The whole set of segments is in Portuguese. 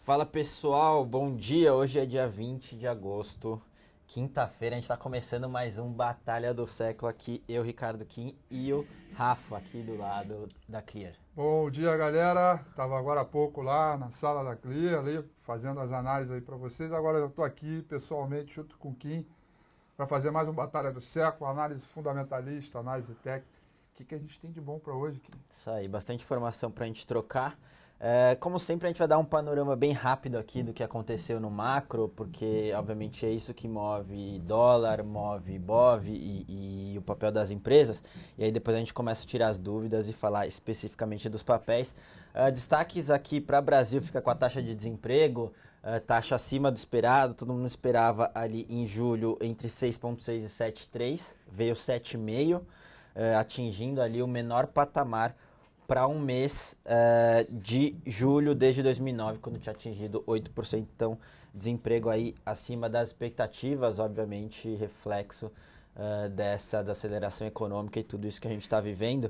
Fala pessoal, bom dia. Hoje é dia 20 de agosto, quinta-feira. A gente está começando mais um Batalha do Século aqui. Eu, Ricardo Kim, e o Rafa aqui do lado da Clear. Bom dia, galera. Estava agora há pouco lá na sala da Clear, ali, fazendo as análises aí para vocês. Agora eu estou aqui pessoalmente, junto com o Kim, para fazer mais um Batalha do Século, análise fundamentalista, análise técnica. O que a gente tem de bom para hoje, Kim? Isso aí, bastante informação para a gente trocar. Como sempre, a gente vai dar um panorama bem rápido aqui do que aconteceu no macro, porque obviamente é isso que move dólar, move BOV e o papel das empresas. E aí depois a gente começa a tirar as dúvidas e falar especificamente dos papéis. Destaques aqui para o Brasil, fica com a taxa de desemprego, taxa acima do esperado, todo mundo esperava ali em julho entre 6,6 e 7,3, veio 7,5, atingindo ali o menor patamar para um mês de julho desde 2009, quando tinha atingido 8%. Então, desemprego aí acima das expectativas, obviamente, reflexo dessa desaceleração econômica e tudo isso que a gente está vivendo.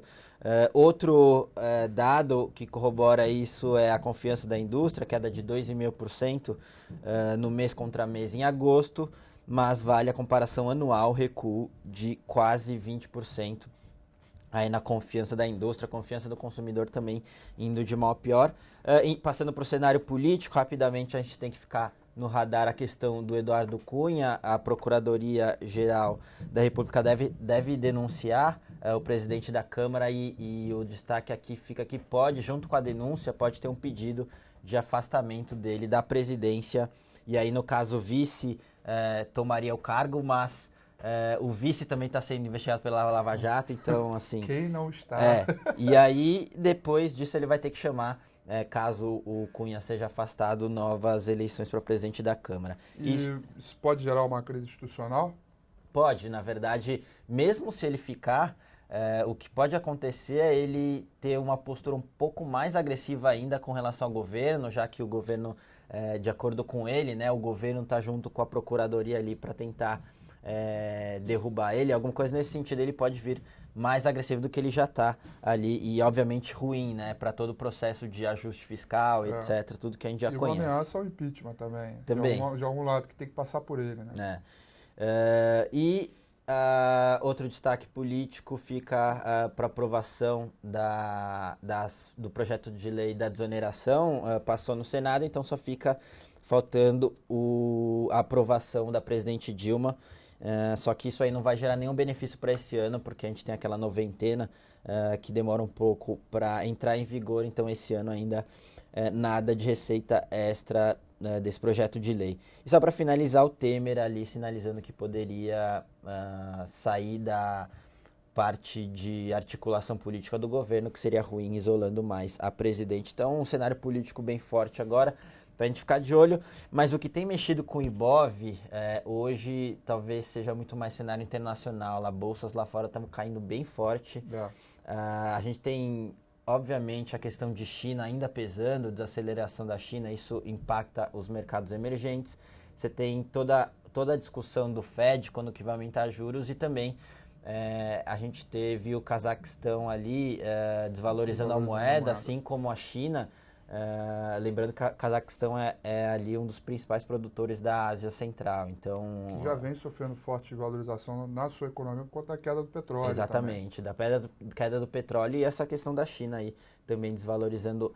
Outro dado que corrobora isso é a confiança da indústria, queda de 2,5% no mês contra mês em agosto, mas vale a comparação anual, recuo de quase 20%. Aí na confiança da indústria, a confiança do consumidor também indo de mal a pior. Passando para o cenário político, rapidamente a gente tem que ficar no radar a questão do Eduardo Cunha. A Procuradoria-Geral da República deve denunciar o presidente da Câmara e o destaque aqui fica que pode, junto com a denúncia, pode ter um pedido de afastamento dele da presidência. E aí, no caso, o vice tomaria o cargo, mas o vice também está sendo investigado pela Lava Jato, então assim... Quem não está? E aí depois disso ele vai ter que chamar, caso o Cunha seja afastado, novas eleições para presidente da Câmara. E isso pode gerar uma crise institucional? Pode, na verdade, mesmo se ele ficar, o que pode acontecer é ele ter uma postura um pouco mais agressiva ainda com relação ao governo, já que o governo, de acordo com ele, né, o governo está junto com a procuradoria ali para tentar derrubar ele, alguma coisa nesse sentido. Ele pode vir mais agressivo do que ele já está ali e obviamente ruim, né, para todo o processo de ajuste fiscal, etc, tudo que a gente já conhece. E uma ameaça ao impeachment também. Também. De algum lado que tem que passar por ele, né? Outro destaque político fica para aprovação do projeto de lei da desoneração, passou no Senado, então só fica faltando a aprovação da presidente Dilma. Só que isso aí não vai gerar nenhum benefício para esse ano, porque a gente tem aquela noventena que demora um pouco para entrar em vigor, então esse ano ainda nada de receita extra desse projeto de lei. E só para finalizar, o Temer ali sinalizando que poderia sair da parte de articulação política do governo, que seria ruim, isolando mais a presidente. Então, um cenário político bem forte agora, para a gente ficar de olho. Mas o que tem mexido com o Ibov hoje talvez seja muito mais cenário internacional. Bolsas lá fora estão caindo bem forte. A gente tem, obviamente, a questão de China ainda pesando, desaceleração da China, isso impacta os mercados emergentes. Você tem toda a discussão do Fed, quando que vai aumentar juros, e também a gente teve o Cazaquistão ali desvalorizando a moeda, assim como a China. Lembrando que o Cazaquistão é ali um dos principais produtores da Ásia Central, então... Que já vem sofrendo forte valorização na sua economia por conta da queda do petróleo. Exatamente, da queda do petróleo e essa questão da China aí também desvalorizando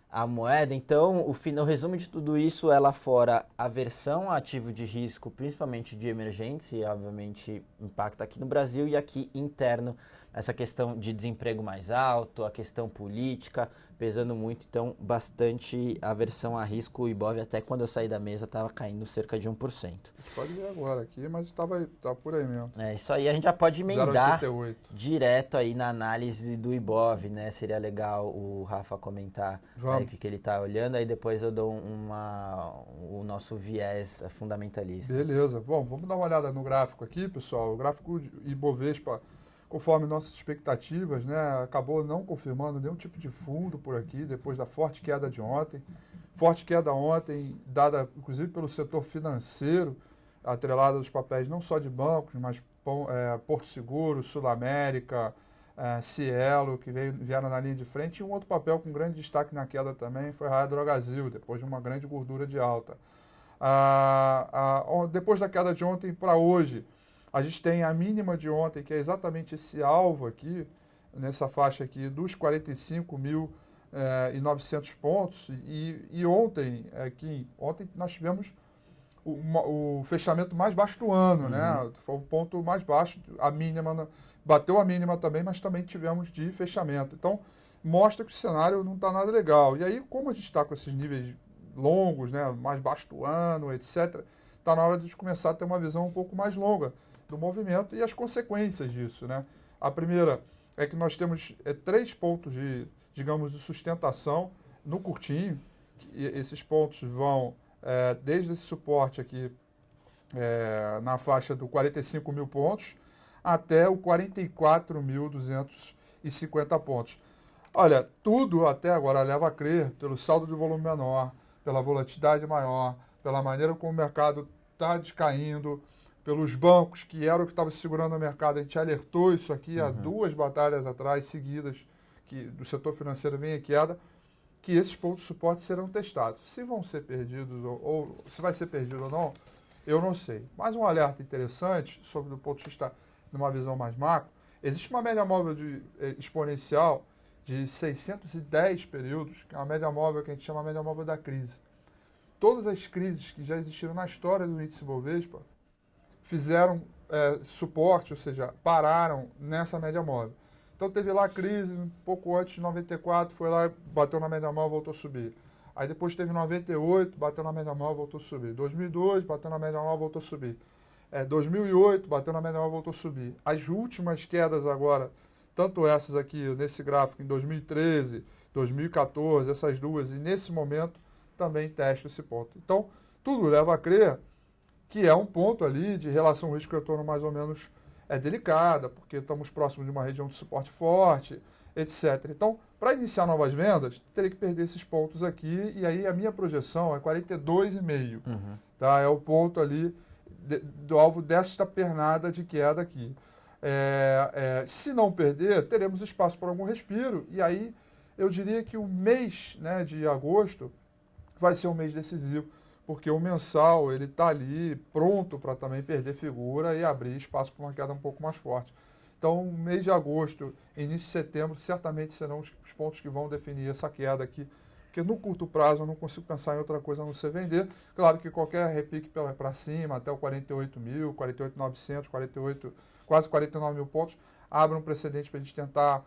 a moeda. Então, o resumo de tudo isso é lá fora aversão a ativo de risco, principalmente de emergentes, e obviamente impacta aqui no Brasil, e aqui interno essa questão de desemprego mais alto, a questão política pesando muito, então bastante aversão a risco. O Ibov, até quando eu saí da mesa, estava caindo cerca de 1%. Pode ver agora aqui, mas estava por aí mesmo. Isso aí a gente já pode emendar 0,88. direto aí na análise do Ibov, né? Seria legal o Rafa comentar aí o que ele está olhando, aí depois eu dou o nosso viés fundamentalista. Beleza. Bom, vamos dar uma olhada no gráfico aqui, pessoal. O gráfico Ibovespa, conforme nossas expectativas, né, acabou não confirmando nenhum tipo de fundo por aqui, depois da forte queda de ontem. Forte queda ontem, dada inclusive pelo setor financeiro, atrelada aos papéis não só de bancos, mas Porto Seguro, Sul América, Cielo, que vieram na linha de frente, e um outro papel com grande destaque na queda também foi a Raia Drogasil, depois de uma grande gordura de alta. Depois da queda de ontem para hoje, a gente tem a mínima de ontem, que é exatamente esse alvo aqui, nessa faixa aqui dos 45.900 pontos, e ontem nós tivemos o fechamento mais baixo do ano, né? Foi o ponto mais baixo, a mínima bateu a mínima também, mas também tivemos de fechamento. Então, mostra que o cenário não está nada legal. E aí, como a gente está com esses níveis longos, né, mais baixo do ano, etc., está na hora de começar a ter uma visão um pouco mais longa do movimento e as consequências disso, né? A primeira é que nós temos 3 pontos digamos, de sustentação no curtinho. E esses pontos vão desde esse suporte aqui na faixa do 45 mil pontos até o 44.250 pontos. Olha, tudo até agora leva a crer, pelo saldo de volume menor, pela volatilidade maior, pela maneira como o mercado está descaindo, pelos bancos, que era o que estava segurando o mercado. A gente alertou isso aqui há 2 batalhas atrás, seguidas, que do setor financeiro vem em queda, que esses pontos de suporte serão testados. Se vão ser perdidos ou se vai ser perdido ou não, eu não sei. Mas um alerta interessante sobre o ponto de vista de uma visão mais macro, existe uma média móvel exponencial de 610 períodos, que é uma média móvel que a gente chama de média móvel da crise. Todas as crises que já existiram na história do índice Bovespa fizeram suporte, ou seja, pararam nessa média móvel. Então teve lá a crise, um pouco antes de 94, foi lá, bateu na média móvel, voltou a subir. Aí depois teve 98, bateu na média móvel, voltou a subir. 2002, bateu na média móvel, voltou a subir. 2008, bateu na média móvel, voltou a subir. As últimas quedas agora, tanto essas aqui nesse gráfico em 2013, 2014, essas duas, e nesse momento também testa esse ponto. Então, tudo leva a crer que é um ponto ali de relação risco-retorno mais ou menos delicada, porque estamos próximos de uma região de suporte forte, etc. Então, para iniciar novas vendas, teria que perder esses pontos aqui, e aí a minha projeção é 42,5. Tá? É o ponto ali do alvo desta pernada de queda aqui. Se não perder, teremos espaço para algum respiro, e aí eu diria que o mês, né, de agosto vai ser um mês decisivo, porque o mensal ele está ali pronto para também perder figura e abrir espaço para uma queda um pouco mais forte. Então, o mês de agosto, início de setembro, certamente serão os pontos que vão definir essa queda aqui, porque no curto prazo eu não consigo pensar em outra coisa a não ser vender. Claro que qualquer repique para cima, até o 48.000, 48.900, quase 49 mil pontos, abre um precedente para a gente tentar,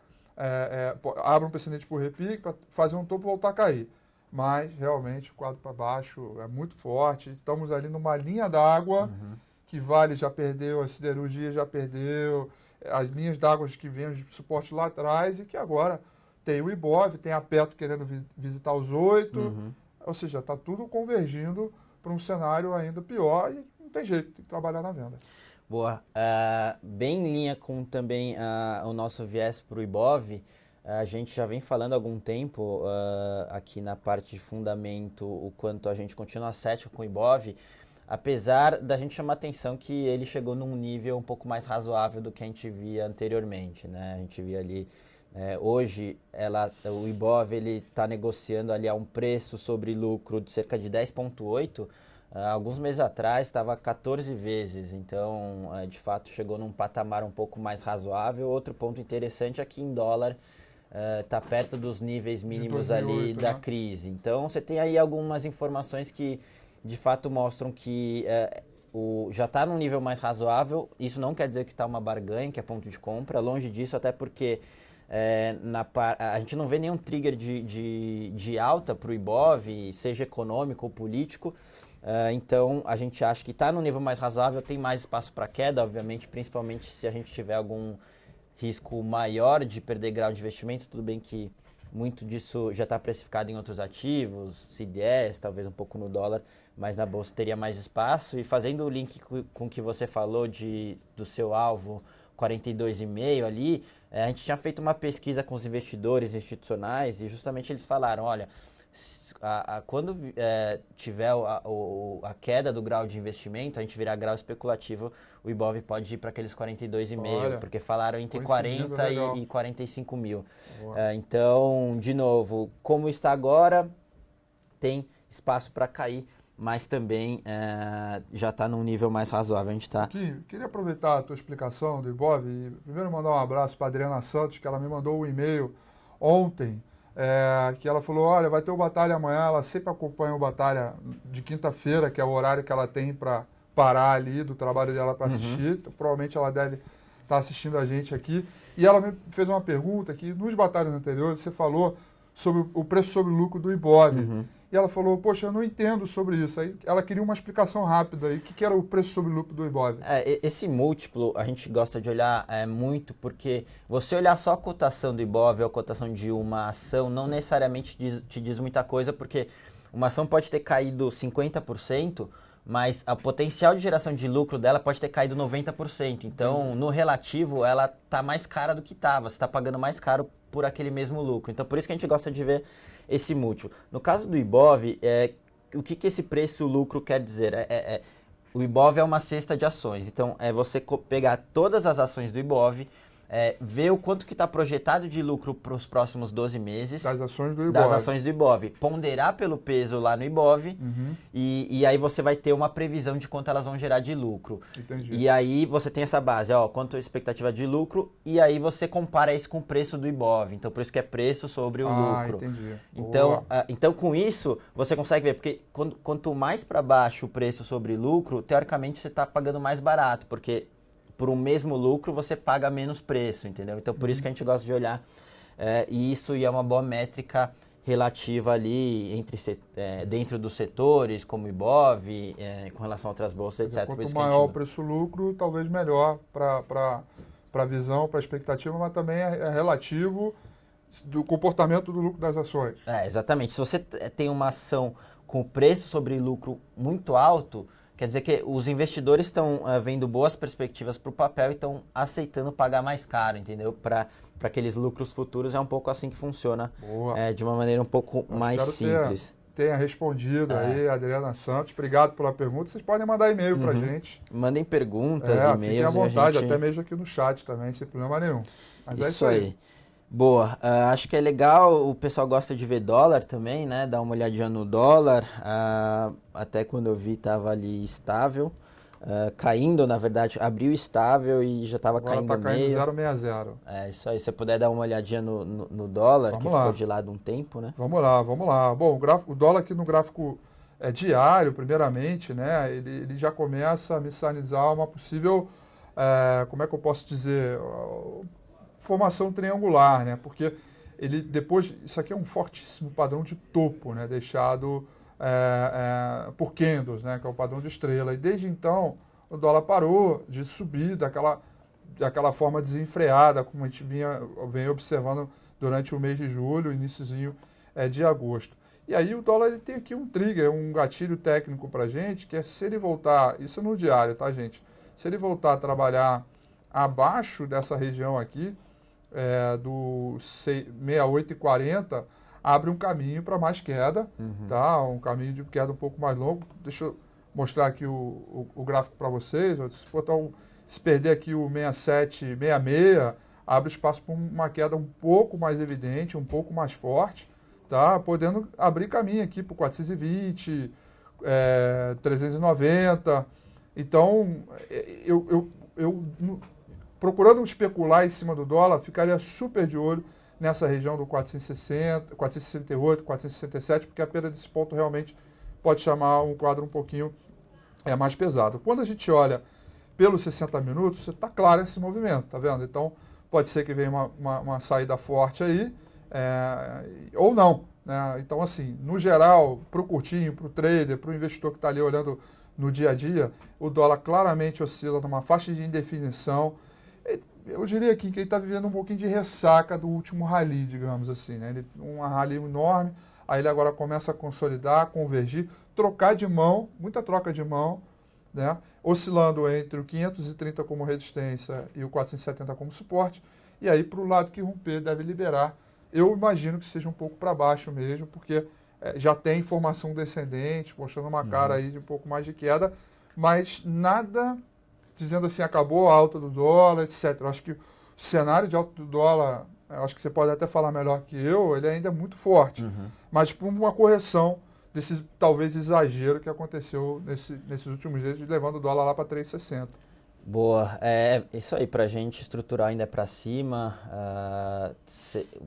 abre um precedente por repique, para fazer um topo e voltar a cair. Mas, realmente, o quadro para baixo é muito forte. Estamos ali numa linha d'água, que Vale já perdeu, a Siderurgia já perdeu, as linhas d'água que vêm de suporte lá atrás, e que agora tem o Ibov, tem a Petro querendo visitar os 8, ou seja, está tudo convergindo para um cenário ainda pior e não tem jeito, tem que trabalhar na venda. Boa. Bem em linha com também o nosso viés para o Ibov, a gente já vem falando há algum tempo aqui na parte de fundamento o quanto a gente continua cético com o Ibov, apesar da gente chamar atenção que ele chegou num nível um pouco mais razoável do que a gente via anteriormente, né? A gente via ali, hoje o Ibov está negociando ali a um preço sobre lucro de cerca de 10,8, alguns meses atrás estava 14 vezes, então de fato chegou num patamar um pouco mais razoável. Outro ponto interessante é que em dólar está perto dos níveis mínimos 2008, ali da crise. Então você tem aí algumas informações que de fato mostram que já está num nível mais razoável. Isso não quer dizer que está uma barganha, que é ponto de compra, longe disso, até porque a gente não vê nenhum trigger de alta para o Ibov, seja econômico ou político. Então a gente acha que está num nível mais razoável, tem mais espaço para queda, obviamente, principalmente se a gente tiver algum risco maior de perder grau de investimento. Tudo bem que muito disso já está precificado em outros ativos, CDS, talvez um pouco no dólar, mas na bolsa teria mais espaço. E fazendo o link com o que você falou do seu alvo 42,5 ali, a gente tinha feito uma pesquisa com os investidores institucionais e justamente eles falaram, olha, quando tiver a queda do grau de investimento, a gente virar grau especulativo, o Ibov pode ir para aqueles 42,5, porque falaram entre 40 e 45 mil. Então, de novo, como está agora, tem espaço para cair, mas também já está num nível mais razoável. A gente tá... Queria aproveitar a tua explicação do Ibov e primeiro mandar um abraço para a Adriana Santos, que ela me mandou um e-mail ontem, que ela falou, olha, vai ter o Batalha amanhã, ela sempre acompanha o Batalha de quinta-feira, que é o horário que ela tem para parar ali do trabalho dela para assistir, então, provavelmente ela deve estar assistindo a gente aqui, e ela me fez uma pergunta que nos batalhas anteriores você falou sobre o preço sobre lucro do Ibov, e ela falou, poxa, eu não entendo sobre isso. Aí ela queria uma explicação rápida aí. O que era o preço sobre lucro do Ibov? Esse múltiplo a gente gosta de olhar muito porque você olhar só a cotação do Ibov ou a cotação de uma ação não necessariamente te diz muita coisa, porque uma ação pode ter caído 50%, mas a potencial de geração de lucro dela pode ter caído 90%. Então, no relativo, ela está mais cara do que estava. Você está pagando mais caro por aquele mesmo lucro. Então, por isso que a gente gosta de ver esse múltiplo. No caso do Ibov, o que esse preço-lucro quer dizer? O Ibov é uma cesta de ações. Então, é você pegar todas as ações do Ibov, ver o quanto que está projetado de lucro para os próximos 12 meses. Das ações do Ibov. Das ações do Ibov. Ponderar pelo peso lá no Ibov. E aí você vai ter uma previsão de quanto elas vão gerar de lucro. Entendi. E aí você tem essa base, quanto a expectativa de lucro, e aí você compara isso com o preço do Ibov. Então, por isso que é preço sobre o lucro. Entendi. Então, com isso, você consegue ver, porque quanto mais para baixo o preço sobre lucro, teoricamente você está pagando mais barato, porque por um mesmo lucro você paga menos preço, entendeu? Então, por isso que a gente gosta de olhar isso, e é uma boa métrica relativa ali dentro dos setores, como o Ibov, com relação a outras bolsas, etc. Quanto maior o preço-lucro, talvez melhor para a visão, para a expectativa, mas também é relativo do comportamento do lucro das ações. Exatamente. Se você tem uma ação com preço sobre lucro muito alto, quer dizer que os investidores estão vendo boas perspectivas para o papel e estão aceitando pagar mais caro, entendeu? Para aqueles lucros futuros é um pouco assim que funciona, de uma maneira um pouco mais simples. Tenha respondido aí, Adriana Santos. Obrigado pela pergunta. Vocês podem mandar e-mail para a gente. Mandem perguntas, e-mails. Fiquem à vontade, até mesmo aqui no chat também, sem problema nenhum. Mas isso aí. Boa, acho que é legal, o pessoal gosta de ver dólar também, né? Dar uma olhadinha no dólar, até quando eu vi estava ali estável, caindo, na verdade, abriu estável e já estava caindo tá meio. Agora está caindo 0,60. Isso aí, se você puder dar uma olhadinha no dólar, ficou de lado um tempo, né? Vamos lá. Bom, o dólar aqui no gráfico diário, primeiramente, né? Ele já começa a me sinalizar uma possível, como é que eu posso dizer, formação triangular, né? Porque ele depois, isso aqui é um fortíssimo padrão de topo, né? Deixado por candles, né? Que é o padrão de estrela. E desde então o dólar parou de subir daquela forma desenfreada, como a gente vem observando durante o mês de julho, iniciozinho de agosto. E aí o dólar ele tem aqui um trigger, um gatilho técnico para a gente, que é se ele voltar, isso no diário, tá, gente? Se ele voltar a trabalhar abaixo dessa região aqui, do 68,40, abre um caminho para mais queda, tá? Um caminho de queda um pouco mais longo. Deixa eu mostrar aqui o gráfico para vocês. Se perder aqui o 67, 66, abre espaço para uma queda um pouco mais evidente, um pouco mais forte, tá? Podendo abrir caminho aqui para 420, 390. Então, eu procurando especular em cima do dólar, ficaria super de olho nessa região do 460, 468, 467, porque a perda desse ponto realmente pode chamar um quadro um pouquinho mais pesado. Quando a gente olha pelos 60 minutos, está claro esse movimento, tá vendo? Então, pode ser que venha uma saída forte aí, ou não, né? Então, assim, no geral, para o curtinho, para o trader, para o investidor que está ali olhando no dia a dia, o dólar claramente oscila numa faixa de indefinição. Eu diria aqui que ele está vivendo um pouquinho de ressaca do último rally, digamos assim, né? Um rally enorme, aí ele agora começa a consolidar, convergir, trocar de mão, muita troca de mão, né? Oscilando entre o 530 como resistência e o 470 como suporte, e aí para o lado que romper deve liberar. Eu imagino que seja um pouco para baixo mesmo, porque já tem formação descendente, mostrando uma cara aí de um pouco mais de queda, mas nada dizendo assim, acabou a alta do dólar, etc. Eu acho que o cenário de alta do dólar, eu acho que você pode até falar melhor que eu, ele ainda é muito forte, mas por uma correção desse talvez exagero que aconteceu nesses últimos dias, levando o dólar lá para 3,60. Boa, isso aí, para a gente estruturar ainda para cima,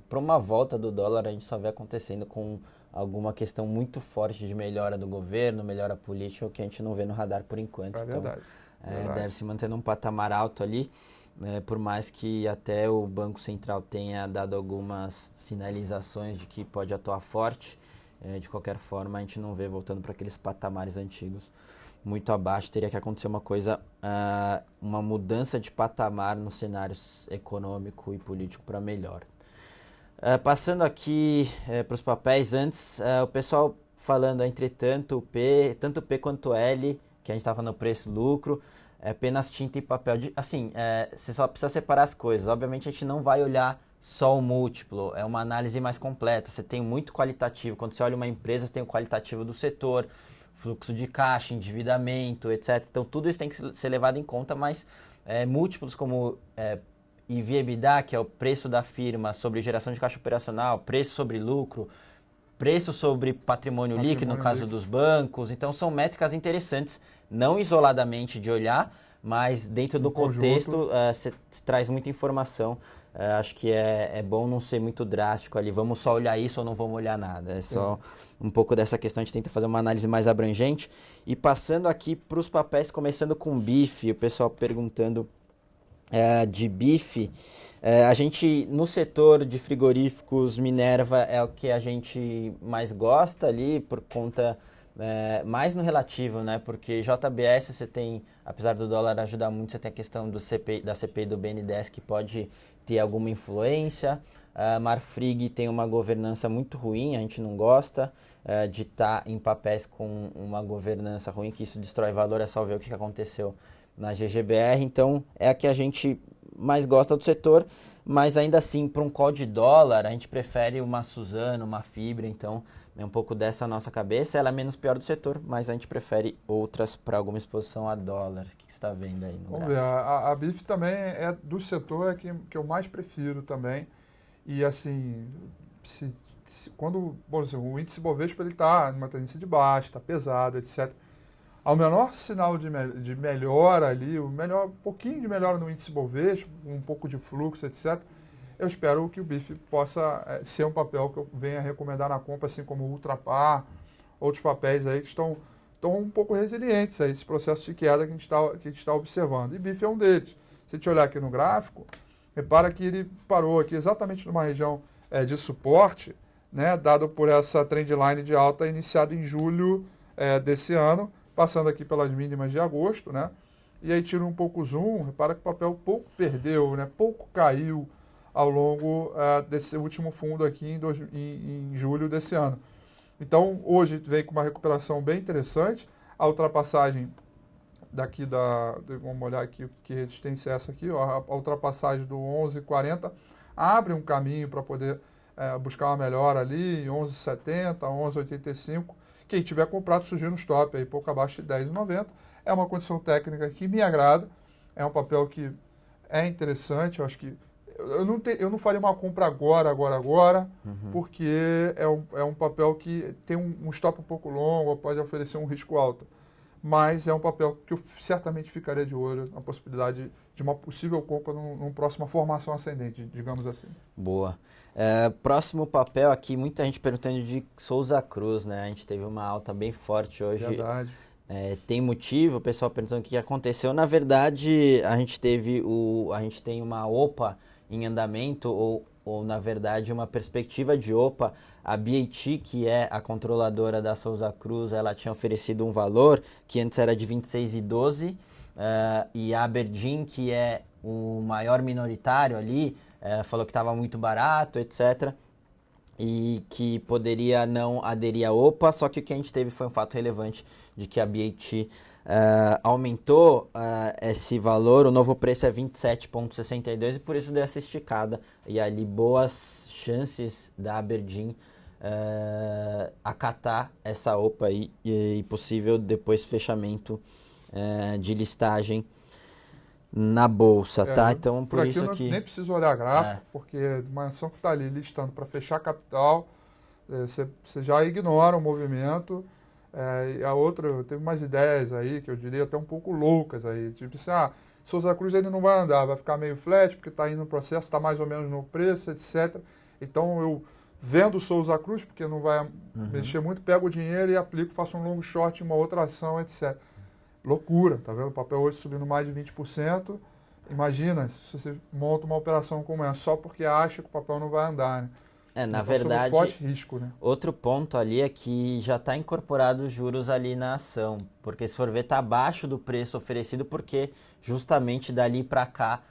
para uma volta do dólar a gente só vê acontecendo com alguma questão muito forte de melhora do governo, melhora política, o que a gente não vê no radar por enquanto. É verdade. Então, deve se manter num patamar alto ali, né, por mais que até o Banco Central tenha dado algumas sinalizações de que pode atuar forte, de qualquer forma a gente não vê voltando para aqueles patamares antigos. Muito abaixo, teria que acontecer uma coisa, uma mudança de patamar no cenário econômico e político para melhor. Passando aqui para os papéis, antes, o pessoal falando, entretanto, tanto o P quanto o L, que a gente estava falando preço-lucro, é apenas tinta e papel. Você só precisa separar as coisas. Obviamente a gente não vai olhar só o múltiplo, é uma análise mais completa. Você tem muito qualitativo. Quando você olha uma empresa, você tem o qualitativo do setor, fluxo de caixa, endividamento, etc. Então tudo isso tem que ser levado em conta, mas múltiplos como EV/EBITDA, que é o preço da firma sobre geração de caixa operacional, preço sobre lucro, preço sobre patrimônio líquido, no caso dos bancos. Então são métricas interessantes, não isoladamente de olhar, mas dentro do contexto você traz muita informação. Acho que é bom não ser muito drástico ali, vamos só olhar isso ou não vamos olhar nada. É só um pouco dessa questão, a gente tenta fazer uma análise mais abrangente. E passando aqui para os papéis, começando com bife, o pessoal perguntando de bife. A gente, no setor de frigoríficos, Minerva é o que a gente mais gosta ali, por conta, mais no relativo, né? Porque JBS você tem, apesar do dólar ajudar muito, você tem a questão da CPI do BNDES que pode ter alguma influência. Marfrig tem uma governança muito ruim, a gente não gosta de estar em papéis com uma governança ruim, que isso destrói valor, é só ver o que aconteceu na GGBR. Então é a que a gente mais gosta do setor, mas ainda assim, para um call de dólar, a gente prefere uma Suzano, uma Fibra, então é um pouco dessa nossa cabeça. Ela é menos pior do setor, mas a gente prefere outras para alguma exposição a dólar. O que você está vendo aí no Vamos ver, a BIF também é do setor que eu mais prefiro também. E assim, quando o índice Bovespa está numa tendência de baixa, está pesado, etc. Ao menor sinal de melhora ali, um pouquinho de melhora no índice Bovespa, um pouco de fluxo, etc., eu espero que o BIF possa ser um papel que eu venha recomendar na compra, assim como o Ultrapar, outros papéis aí que estão um pouco resilientes a esse processo de queda que a gente está observando. E BIF é um deles. Se a gente olhar aqui no gráfico, repara que ele parou aqui exatamente numa região de suporte, né, dado por essa trendline de alta iniciada em julho desse ano, passando aqui pelas mínimas de agosto, né? E aí tira um pouco o zoom, repara que o papel pouco perdeu, né? Pouco caiu ao longo desse último fundo aqui em julho desse ano. Então, hoje vem com uma recuperação bem interessante, a ultrapassagem daqui vamos olhar aqui que resistência é essa aqui, ó, a ultrapassagem do 11,40 abre um caminho para poder buscar uma melhora ali em 11,70, 11,85. Quem tiver comprado, sugiro um stop aí pouco abaixo de 10,90. É uma condição técnica que me agrada. É um papel que é interessante. Eu acho que eu não faria uma compra agora, porque é um papel que tem um stop um pouco longo, pode oferecer um risco alto. Mas é um papel que eu certamente ficaria de olho na possibilidade de uma possível compra numa próxima formação ascendente, digamos assim. Boa. Próximo papel aqui, muita gente perguntando de Souza Cruz, né? A gente teve uma alta bem forte hoje. Verdade. Tem motivo, o pessoal perguntando o que aconteceu. Na verdade, a gente tem uma OPA em andamento, ou na verdade uma perspectiva de OPA. A BAT, que é a controladora da Souza Cruz, ela tinha oferecido um valor que antes era de 26,12, e a Aberdeen, que é o maior minoritário ali, falou que estava muito barato, etc., e que poderia não aderir à OPA, só que o que a gente teve foi um fato relevante de que a BAT aumentou esse valor, o novo preço é 27,62 e por isso deu essa esticada, e ali boas chances da Aberdeen acatar essa OPA aí e possível depois fechamento de listagem na bolsa, tá? Então, por aqui eu nem preciso olhar gráfico, porque uma ação que está ali listando para fechar capital, você já ignora o movimento. E a outra, teve umas ideias aí, que eu diria até um pouco loucas aí, tipo assim, Souza Cruz ele não vai andar, vai ficar meio flat, porque está indo no processo, está mais ou menos no preço, etc. Então, eu vendo o Souza Cruz, porque não vai mexer muito, pego o dinheiro e aplico, faço um long short em uma outra ação, etc. Loucura, tá vendo? O papel hoje subindo mais de 20%. Imagina se você monta uma operação como essa só porque acha que o papel não vai andar, né? Na verdade, forte risco, né? Outro ponto ali é que já está incorporado os juros ali na ação, porque se for ver, está abaixo do preço oferecido, porque justamente dali para cá,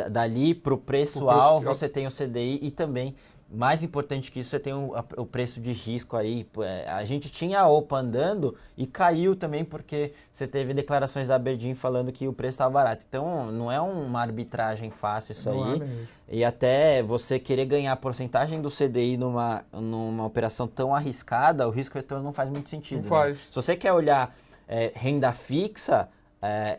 dali para o preço-alvo, você tem o CDI e também, mais importante que isso, você tem o preço de risco aí. A gente tinha a OPA andando e caiu também porque você teve declarações da Aberdeen falando que o preço estava barato. Então, não é uma arbitragem fácil isso não aí. É e até você querer ganhar a porcentagem do CDI numa operação tão arriscada, o risco-retorno não faz muito sentido. Não faz. Se você quer olhar renda fixa,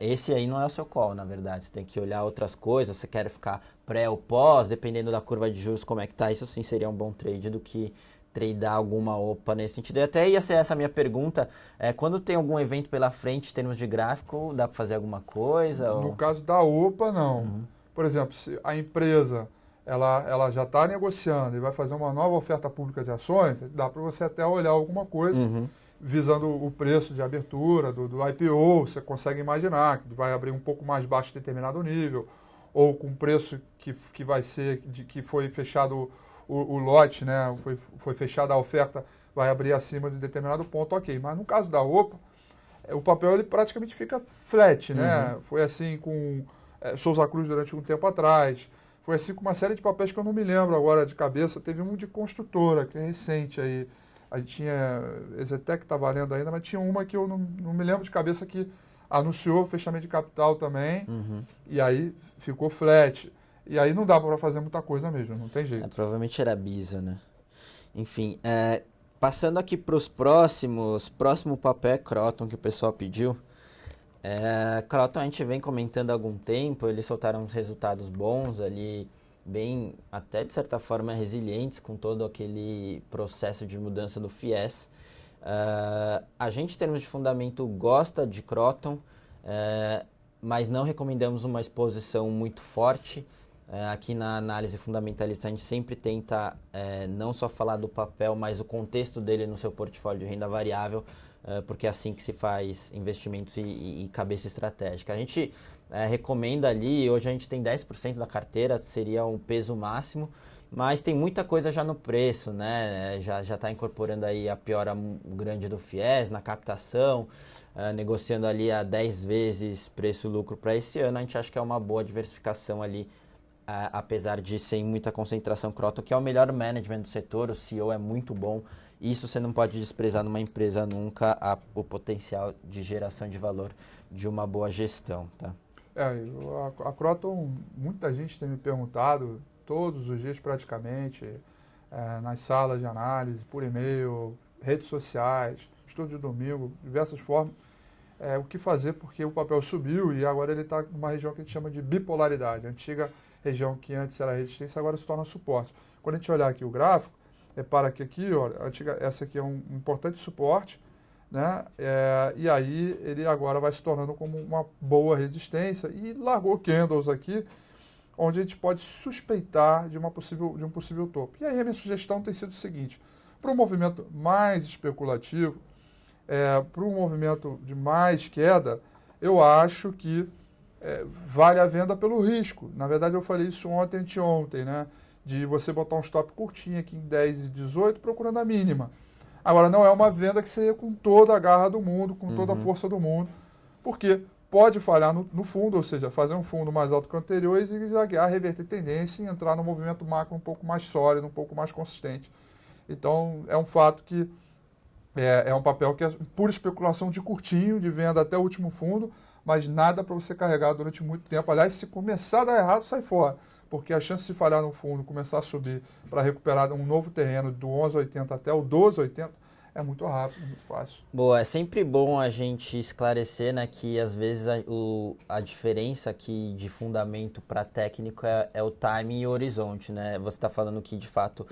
esse aí não é o seu call, na verdade. Você tem que olhar outras coisas, você quer ficar pré ou pós, dependendo da curva de juros, como é que tá. Isso sim seria um bom trade do que tradear alguma OPA nesse sentido. E até ia ser essa a minha pergunta. Quando tem algum evento pela frente em termos de gráfico, dá para fazer alguma coisa? No caso da OPA, não. Por exemplo, se a empresa ela já está negociando e vai fazer uma nova oferta pública de ações, dá para você até olhar alguma coisa visando o preço de abertura do IPO. Você consegue imaginar que vai abrir um pouco mais baixo de determinado nível, ou com preço que vai ser, que foi fechado o lote, né? Foi fechada a oferta, vai abrir acima de determinado ponto, ok. Mas no caso da OPA, o papel ele praticamente fica flat, né? Foi assim com Souza Cruz durante um tempo atrás, foi assim com uma série de papéis que eu não me lembro agora de cabeça. Teve um de construtora, que é recente aí. A gente tinha, Exetec está valendo ainda, mas tinha uma que eu não me lembro de cabeça que anunciou fechamento de capital também, e aí ficou flat. E aí não dá para fazer muita coisa mesmo, não tem jeito. Provavelmente era Bisa, né? Enfim, passando aqui para os próximo papel é Croton, que o pessoal pediu. Croton a gente vem comentando há algum tempo, eles soltaram uns resultados bons ali, bem, até de certa forma resilientes com todo aquele processo de mudança do FIES. A gente, em termos de fundamento, gosta de Croton, mas não recomendamos uma exposição muito forte. Aqui na análise fundamentalista a gente sempre tenta não só falar do papel, mas o contexto dele no seu portfólio de renda variável, porque é assim que se faz investimentos e cabeça estratégica. A gente recomenda ali, hoje a gente tem 10% da carteira, seria um peso máximo, mas tem muita coisa já no preço, né? Já está incorporando aí a piora grande do FIES na captação, negociando ali a 10 vezes preço-lucro para esse ano. A gente acha que é uma boa diversificação ali, apesar de sem muita concentração. Croton, que é o melhor management do setor, o CEO é muito bom. Isso você não pode desprezar numa empresa nunca, o potencial de geração de valor de uma boa gestão, tá? A Croton, muita gente tem me perguntado, todos os dias praticamente, nas salas de análise, por e-mail, redes sociais, estudo de domingo, diversas formas, o que fazer, porque o papel subiu e agora ele está numa região que a gente chama de bipolaridade. A antiga região que antes era resistência, agora se torna suporte. Quando a gente olhar aqui o gráfico, repara que aqui, ó, essa aqui é um importante suporte, né? E aí ele agora vai se tornando como uma boa resistência e largou candles aqui, onde a gente pode suspeitar de um possível topo. E aí a minha sugestão tem sido o seguinte: para um movimento mais especulativo, para um movimento de mais queda, eu acho que vale a venda pelo risco. Na verdade, eu falei isso anteontem, né? De você botar um stop curtinho aqui em 10 e 18 procurando a mínima. Agora, não é uma venda que seria com toda a garra do mundo, com toda a força do mundo, porque pode falhar no fundo, ou seja, fazer um fundo mais alto que o anterior e zigue-zaguear, reverter tendência e entrar no movimento macro um pouco mais sólido, um pouco mais consistente. Então, é um fato que é um papel que é pura especulação de curtinho, de venda até o último fundo, mas nada para você carregar durante muito tempo. Aliás, se começar a dar errado, sai fora, porque a chance de falhar no fundo, começar a subir para recuperar um novo terreno do 11,80 até o 12,80 é muito rápido, muito fácil. Boa, é sempre bom a gente esclarecer, né, que às vezes a diferença aqui de fundamento para técnico é o timing e o horizonte, né? Você está falando que de fato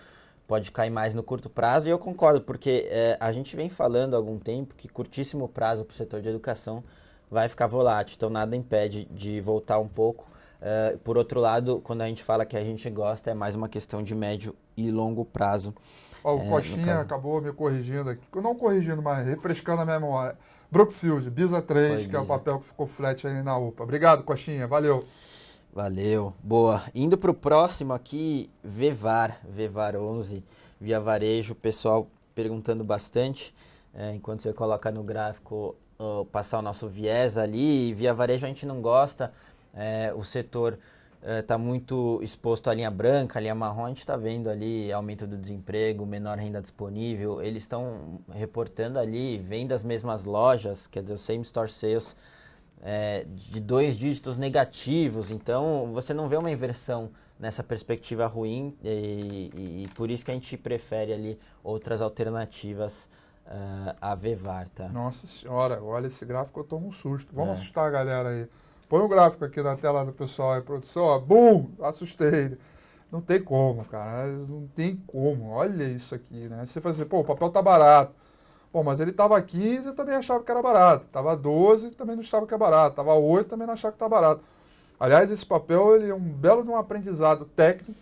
pode cair mais no curto prazo e eu concordo, porque a gente vem falando há algum tempo que curtíssimo prazo para o setor de educação vai ficar volátil, então nada impede de voltar um pouco. Por outro lado, quando a gente fala que a gente gosta, é mais uma questão de médio e longo prazo. Ó, o Coxinha acabou me corrigindo aqui. Não corrigindo, mas refrescando a minha memória. Brookfield, BISA 3, que é o papel que ficou flat aí na UPA. Obrigado, Coxinha. Valeu. Valeu. Boa. Indo para o próximo aqui, Vevar 11, Via Varejo. Pessoal perguntando bastante. Enquanto você coloca no gráfico, passar o nosso viés ali. Via Varejo a gente não gosta. O setor está muito exposto à linha branca, à linha marrom, a gente está vendo ali aumento do desemprego, menor renda disponível, eles estão reportando ali vendas mesmas lojas, quer dizer, o same store sales de 2 dígitos negativos, então você não vê uma inversão nessa perspectiva ruim e por isso que a gente prefere ali outras alternativas a Vevar, tá? Nossa senhora, olha esse gráfico, eu tomo um susto. Vamos assustar a galera aí. Põe o gráfico aqui na tela do pessoal aí, produção, ó, bum, assustei. Não tem como, cara, não tem como. Olha isso aqui, né? Você fala assim, pô, o papel tá barato. Pô, mas ele tava 15 e também achava que era barato. Tava 12 também não achava que era barato. Tava 8 também não achava que tá barato. Aliás, esse papel ele é um belo de um aprendizado técnico,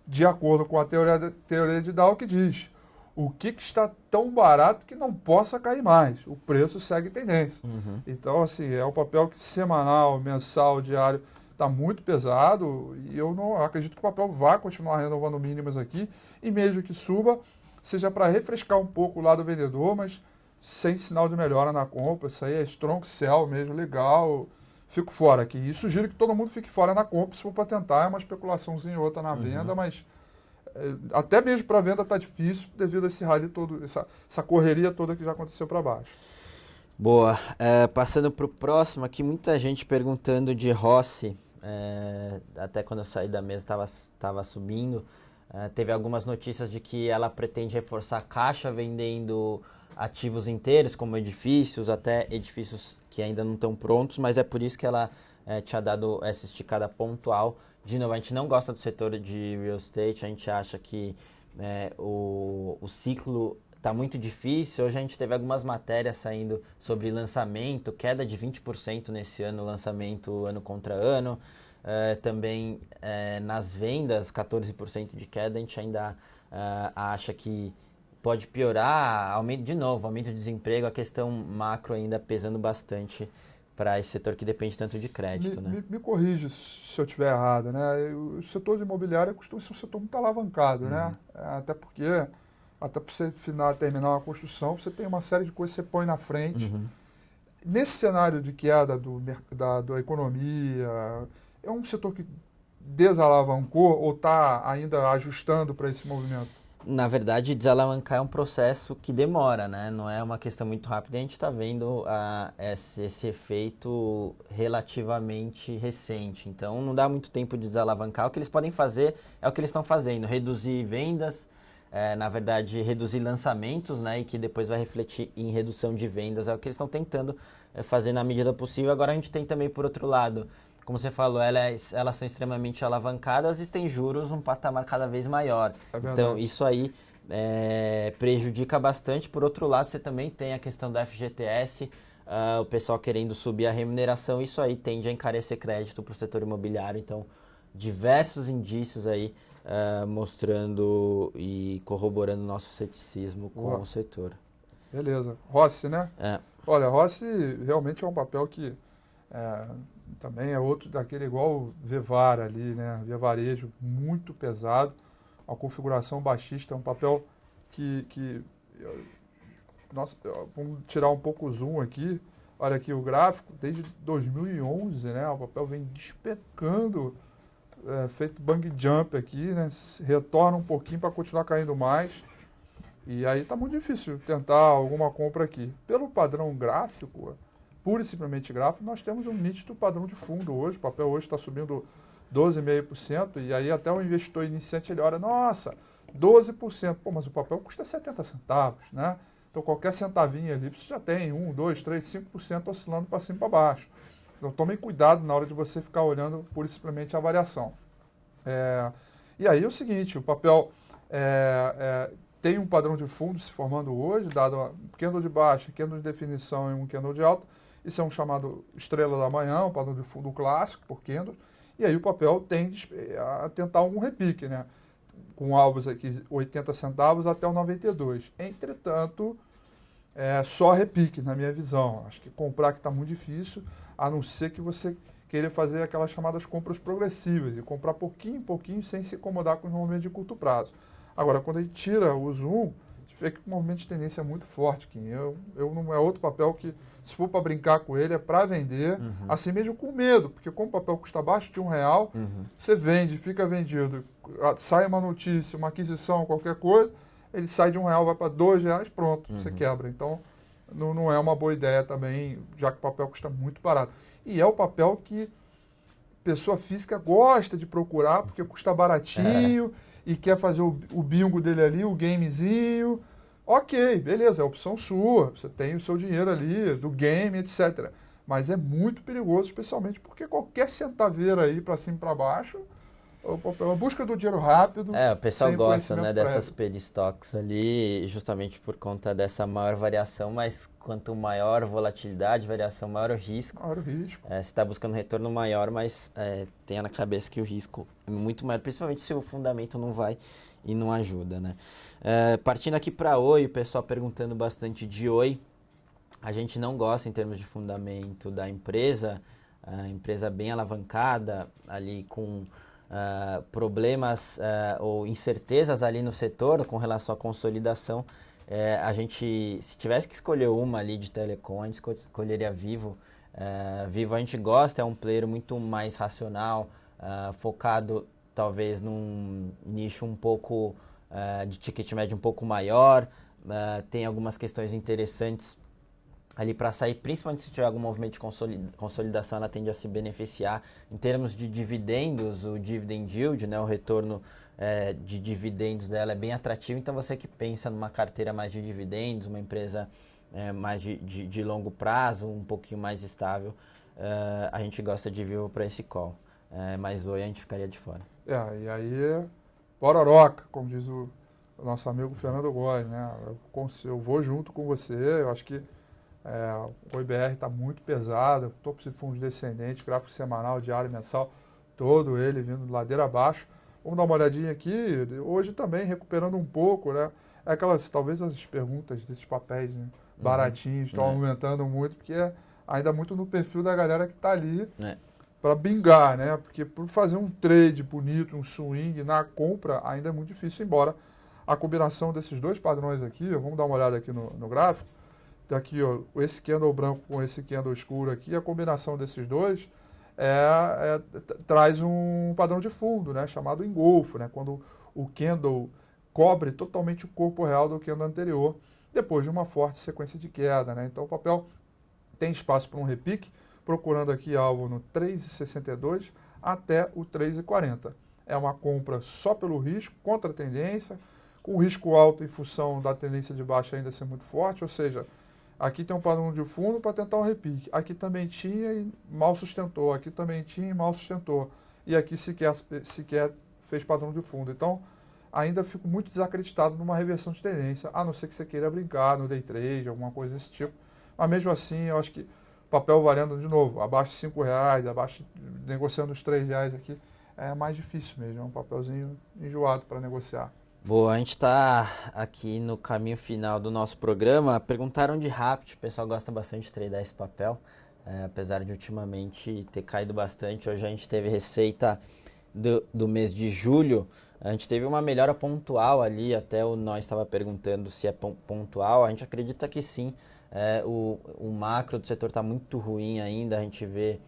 de acordo com a teoria de Dow, que diz o que está tão barato que não possa cair mais. O preço segue tendência. Uhum. Então, assim, é um papel que semanal, mensal, diário, está muito pesado e eu não acredito que o papel vá continuar renovando mínimas aqui e mesmo que suba, seja para refrescar um pouco o lado vendedor, mas sem sinal de melhora na compra. Isso aí é strong sell mesmo, legal. Fico fora aqui. E sugiro que todo mundo fique fora na compra, se for para tentar, é uma especulaçãozinha ou outra na venda, mas até mesmo para venda está difícil devido a esse rally todo, essa correria toda que já aconteceu para baixo. Boa. Passando para o próximo aqui, muita gente perguntando de Rossi. Até quando eu saí da mesa estava subindo. Teve algumas notícias de que ela pretende reforçar a caixa vendendo ativos inteiros, como edifícios, até edifícios que ainda não estão prontos, mas é por isso que ela tinha dado essa esticada pontual. De novo, a gente não gosta do setor de real estate, a gente acha que o ciclo está muito difícil. Hoje a gente teve algumas matérias saindo sobre lançamento, queda de 20% nesse ano, lançamento ano contra ano. Também nas vendas, 14% de queda, a gente ainda acha que pode piorar, aumento de desemprego, a questão macro ainda pesando bastante para esse setor que depende tanto de crédito. Me corrige se eu estiver errado, né? O setor de imobiliário costuma ser um setor muito alavancado, né? Até para você terminar uma construção, você tem uma série de coisas que você põe na frente. Nesse cenário de queda da economia, é um setor que desalavancou ou está ainda ajustando para esse movimento? Na verdade, desalavancar é um processo que demora, né? Não é uma questão muito rápida. A gente está vendo esse efeito relativamente recente. Então, não dá muito tempo de desalavancar. O que eles podem fazer é o que eles estão fazendo. Reduzir vendas, na verdade, reduzir lançamentos, né? E que depois vai refletir em redução de vendas. É o que eles estão tentando fazer na medida possível. Agora, a gente tem também, por outro lado, como você falou, elas são extremamente alavancadas e têm juros num patamar cada vez maior. Então, isso aí prejudica bastante. Por outro lado, você também tem a questão do FGTS, o pessoal querendo subir a remuneração. Isso aí tende a encarecer crédito para o setor imobiliário. Então, diversos indícios aí mostrando e corroborando nosso ceticismo com o setor. Beleza. Rossi, né? Olha, Rossi realmente é um papel que também é outro daquele igual o Vevar ali, né? Via Varejo, muito pesado. A configuração baixista é um papel que nossa, vamos tirar um pouco o zoom aqui. Olha aqui o gráfico, desde 2011, né? O papel vem despecando, feito bang jump aqui, né? Retorna um pouquinho para continuar caindo mais. E aí tá muito difícil tentar alguma compra aqui. Pelo padrão gráfico, pura e simplesmente gráfico, nós temos um nítido padrão de fundo hoje. O papel hoje está subindo 12,5%, e aí até o investidor iniciante ele olha, nossa, 12%, pô, mas o papel custa 70 centavos, né? Então qualquer centavinho ali você já tem 1, 2, 3, 5% oscilando para cima e para baixo. Então tomem cuidado na hora de você ficar olhando pura e simplesmente a variação. E aí é o seguinte, o papel tem um padrão de fundo se formando hoje, dado um candle de baixa, candle de definição e um candle de alta. Isso é um chamado estrela da manhã, um padrão de fundo clássico por candle. E aí o papel tende a tentar um repique, né? Com alvos aqui 80 centavos até o 92. Entretanto, só repique, na minha visão. Acho que comprar que está muito difícil, a não ser que você queira fazer aquelas chamadas compras progressivas, e comprar pouquinho em pouquinho sem se incomodar com os movimentos de curto prazo. Agora, quando a gente tira o zoom, a gente vê que o movimento de tendência é muito forte, Kim. Eu não é outro papel que, se for para brincar com ele, é para vender, assim mesmo com medo, porque como o papel custa abaixo de R$1, você vende, fica vendido, sai uma notícia, uma aquisição, qualquer coisa, ele sai de R$1, vai para R$2, pronto, você quebra. Então, não é uma boa ideia também, já que o papel custa muito barato. E é o papel que pessoa física gosta de procurar, porque custa baratinho e quer fazer o bingo dele ali, o gamezinho. Ok, beleza, é a opção sua, você tem o seu dinheiro ali, do game, etc. Mas é muito perigoso, especialmente porque qualquer centaveira aí para cima e para baixo, a busca do dinheiro rápido. O pessoal sem gosta, né, conhecimento dessas prévio. penny stocks ali, justamente por conta dessa maior variação, mas quanto maior volatilidade, variação, maior o risco. Maior o risco. Você está buscando um retorno maior, mas tenha na cabeça que o risco é muito maior, principalmente se o fundamento não vai e não ajuda, né? Partindo aqui para Oi, o pessoal perguntando bastante de Oi. A gente não gosta em termos de fundamento da empresa, a empresa bem alavancada, ali com problemas ou incertezas ali no setor com relação à consolidação. A gente, se tivesse que escolher uma ali de telecom, a gente escolheria Vivo. Vivo a gente gosta, é um player muito mais racional, focado talvez num nicho um pouco de ticket médio um pouco maior, tem algumas questões interessantes ali para sair, principalmente se tiver algum movimento de consolidação, ela tende a se beneficiar. Em termos de dividendos, o dividend yield, né, o retorno de dividendos dela é bem atrativo, então você que pensa numa carteira mais de dividendos, uma empresa mais de longo prazo, um pouquinho mais estável, a gente gosta de Vivo para esse call, mas Oi a gente ficaria de fora. E aí, pororoca, como diz o nosso amigo Fernando Góes, né? Eu vou junto com você, eu acho que o IBR está muito pesado, topo de fundos descendentes, gráfico semanal, diário, mensal, todo ele vindo de ladeira abaixo. Vamos dar uma olhadinha aqui, hoje também recuperando um pouco, né? Talvez as perguntas desses papéis, né, baratinhos estão aumentando muito, porque ainda muito no perfil da galera que está ali para bingar, né? Porque por fazer um trade bonito, um swing na compra, ainda é muito difícil, embora a combinação desses dois padrões aqui, vamos dar uma olhada aqui no gráfico, tá aqui, ó, esse candle branco com esse candle escuro aqui, a combinação desses dois traz um padrão de fundo, né, chamado engolfo, né, quando o candle cobre totalmente o corpo real do candle anterior, depois de uma forte sequência de queda, né. Então o papel tem espaço para um repique, procurando aqui alvo no 3,62 até o 3,40. É uma compra só pelo risco, contra a tendência, com risco alto em função da tendência de baixa ainda ser muito forte, ou seja, aqui tem um padrão de fundo para tentar um repique. Aqui também tinha e mal sustentou. Aqui também tinha e mal sustentou. E aqui sequer fez padrão de fundo. Então, ainda fico muito desacreditado numa reversão de tendência, a não ser que você queira brincar no day trade, alguma coisa desse tipo. Mas mesmo assim, eu acho que papel variando de novo, abaixo de R$5, abaixo, negociando os R$3 aqui, é mais difícil mesmo. É um papelzinho enjoado para negociar. Boa, a gente está aqui no caminho final do nosso programa. Perguntaram de Rapt, o pessoal gosta bastante de tradar esse papel, apesar de ultimamente ter caído bastante. Hoje a gente teve receita do mês de julho, a gente teve uma melhora pontual ali, até nós estava perguntando se é pontual, a gente acredita que sim. O macro do setor está muito ruim ainda, a gente vê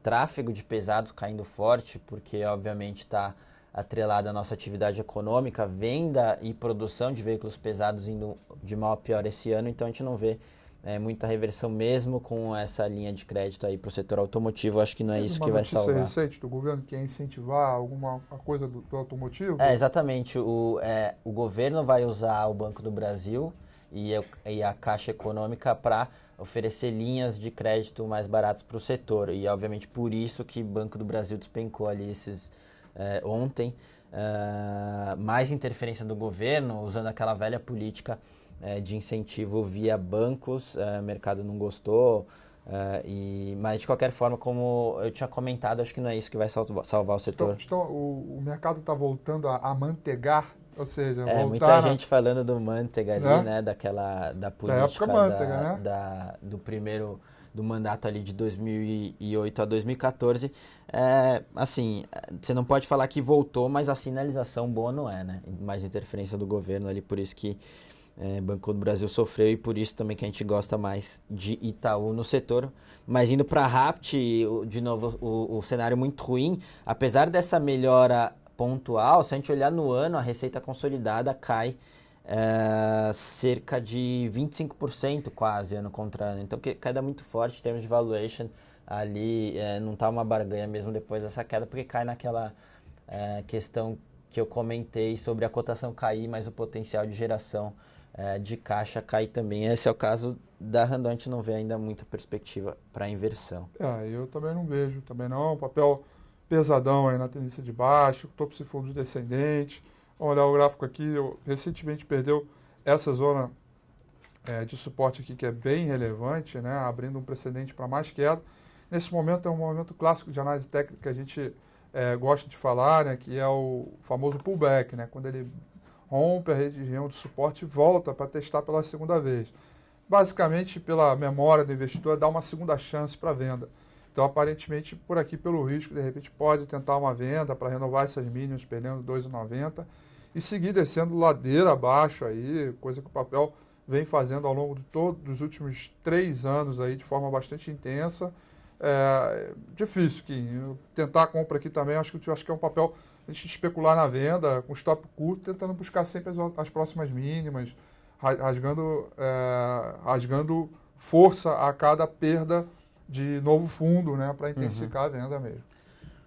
tráfego de pesados caindo forte, porque obviamente está atrelada à nossa atividade econômica, venda e produção de veículos pesados indo de mal a pior esse ano, então a gente não vê muita reversão mesmo com essa linha de crédito aí para o setor automotivo. Acho que não é Teve isso uma que vai notícia salvar. recente do governo que ia incentivar alguma coisa do automotivo? Exatamente. O governo vai usar o Banco do Brasil e a Caixa Econômica para oferecer linhas de crédito mais baratas para o setor. E, obviamente, por isso que o Banco do Brasil despencou ali ontem. Mais interferência do governo, usando aquela velha política de incentivo via bancos. O mercado não gostou. Mas, de qualquer forma, como eu tinha comentado, acho que não é isso que vai salvar o setor. Então o mercado está voltando a mantegar, ou seja, Muita voltar, gente falando do Manteiga ali, né? né? Da Da época política manteiga, né? do mandato ali de 2008 a 2014. Assim, você não pode falar que voltou, mas a sinalização boa não é, né? Mais interferência do governo ali, por isso que Banco do Brasil sofreu e por isso também que a gente gosta mais de Itaú no setor. Mas indo para a Rapt, de novo, o cenário muito ruim, apesar dessa melhora pontual, se a gente olhar no ano, a receita consolidada cai cerca de 25% quase ano contra ano. Então, queda muito forte em termos de valuation. Ali não está uma barganha mesmo depois dessa queda, porque cai naquela questão que eu comentei sobre a cotação cair, mas o potencial de geração de caixa cai também. Esse é o caso da Randon, a gente não vê ainda muita perspectiva para inversão. Eu também não vejo, também não. Papel pesadão aí na tendência de baixo, topo de fundos descendentes. Vamos olhar o gráfico aqui, recentemente perdeu essa zona de suporte aqui que é bem relevante, né, abrindo um precedente para mais queda. Nesse momento é um momento clássico de análise técnica que a gente gosta de falar, né, que é o famoso pullback, né, quando ele rompe a região de suporte e volta para testar pela segunda vez. Basicamente, pela memória do investidor, dá uma segunda chance para venda. Então, aparentemente, por aqui, pelo risco, de repente pode tentar uma venda para renovar essas mínimas, perdendo 2,90 e seguir descendo ladeira abaixo aí, coisa que o papel vem fazendo ao longo de todos os últimos 3 anos aí, de forma bastante intensa. Difícil, Kim. Tentar a compra aqui também, acho que é um papel a gente especular na venda, com stop curto, tentando buscar sempre as próximas mínimas, rasgando força a cada perda de novo fundo, né, para intensificar a venda mesmo.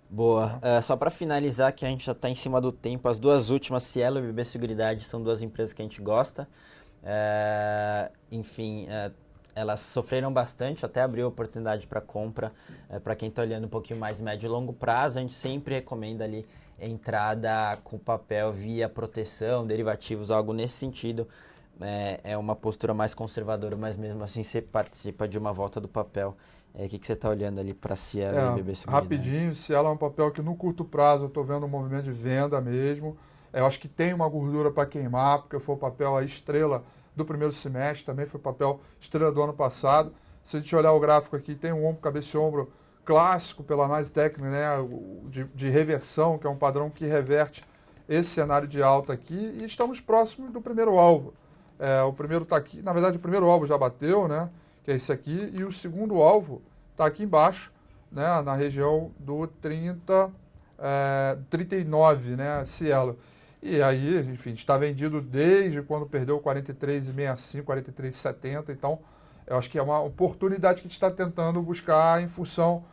Boa. Só para finalizar, que a gente já está em cima do tempo, as duas últimas, Cielo e BB Seguridade, são duas empresas que a gente gosta. Elas sofreram bastante, até abriu oportunidade para compra. Para quem está olhando um pouquinho mais médio e longo prazo, a gente sempre recomenda ali entrada com papel via proteção, derivativos, algo nesse sentido. É uma postura mais conservadora, mas mesmo assim você participa de uma volta do papel. O que você está olhando ali para Cielo e BB Seguridade? Rapidinho, Cielo é um papel que no curto prazo eu estou vendo um movimento de venda mesmo. Eu acho que tem uma gordura para queimar, porque foi o papel a estrela do primeiro semestre, também foi o papel estrela do ano passado. Se a gente olhar o gráfico aqui, tem um ombro, cabeça e ombro clássico pela análise técnica, né, de reversão, que é um padrão que reverte esse cenário de alta aqui, e estamos próximos do primeiro alvo. O primeiro está aqui, na verdade o primeiro alvo já bateu, né, que é esse aqui, e o segundo alvo está aqui embaixo, né, na região do 39, né, Cielo. E aí, enfim, está vendido desde quando perdeu 43,65, 43,70, então eu acho que é uma oportunidade que a gente está tentando buscar em função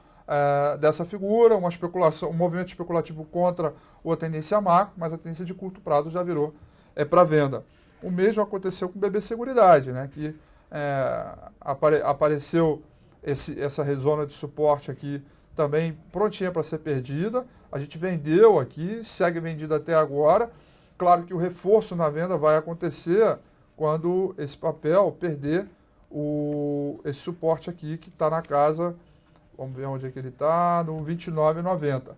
dessa figura, uma especulação, um movimento especulativo contra a tendência macro, mas a tendência de curto prazo já virou para venda. O mesmo aconteceu com o BB Seguridade, né, que apareceu essa zona de suporte aqui também prontinha para ser perdida. A gente vendeu aqui, segue vendido até agora. Claro que o reforço na venda vai acontecer quando esse papel perder esse suporte aqui que está na casa, vamos ver onde é que ele está, no 29,90.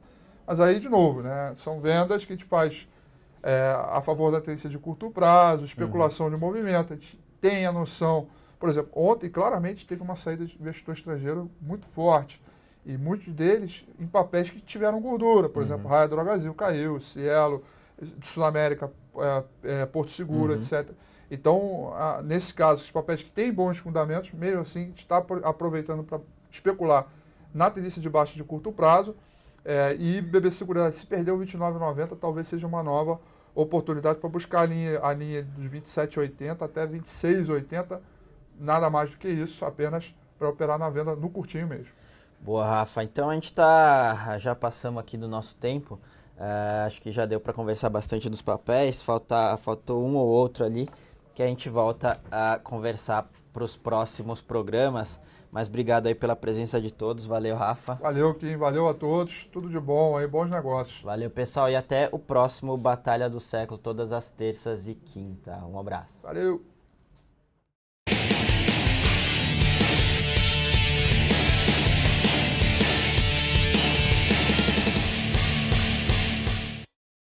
Mas aí, de novo, né, são vendas que a gente faz a favor da tendência de curto prazo, especulação de movimento. A gente tem a noção, por exemplo, ontem claramente teve uma saída de investidor estrangeiro muito forte. E muitos deles em papéis que tiveram gordura. Por exemplo, Raia Drogasil caiu, Cielo, Sul América, Porto Seguro, etc. Então, nesse caso, os papéis que têm bons fundamentos, mesmo assim, a gente está aproveitando para especular na tendência de baixa de curto prazo. E BB Seguridade, se perder o 29,90, talvez seja uma nova oportunidade para buscar a linha dos 27,80 até 26,80 nada mais do que isso, apenas para operar na venda no curtinho mesmo. Boa, Rafa. Então a gente já passamos aqui do nosso tempo. Acho que já deu para conversar bastante dos papéis. Faltou um ou outro ali que a gente volta a conversar para os próximos programas. Mas obrigado aí pela presença de todos. Valeu, Rafa. Valeu, Kim. Valeu a todos. Tudo de bom aí, bons negócios. Valeu, pessoal. E até o próximo Batalha do Século, todas as terças e quinta. Um abraço. Valeu.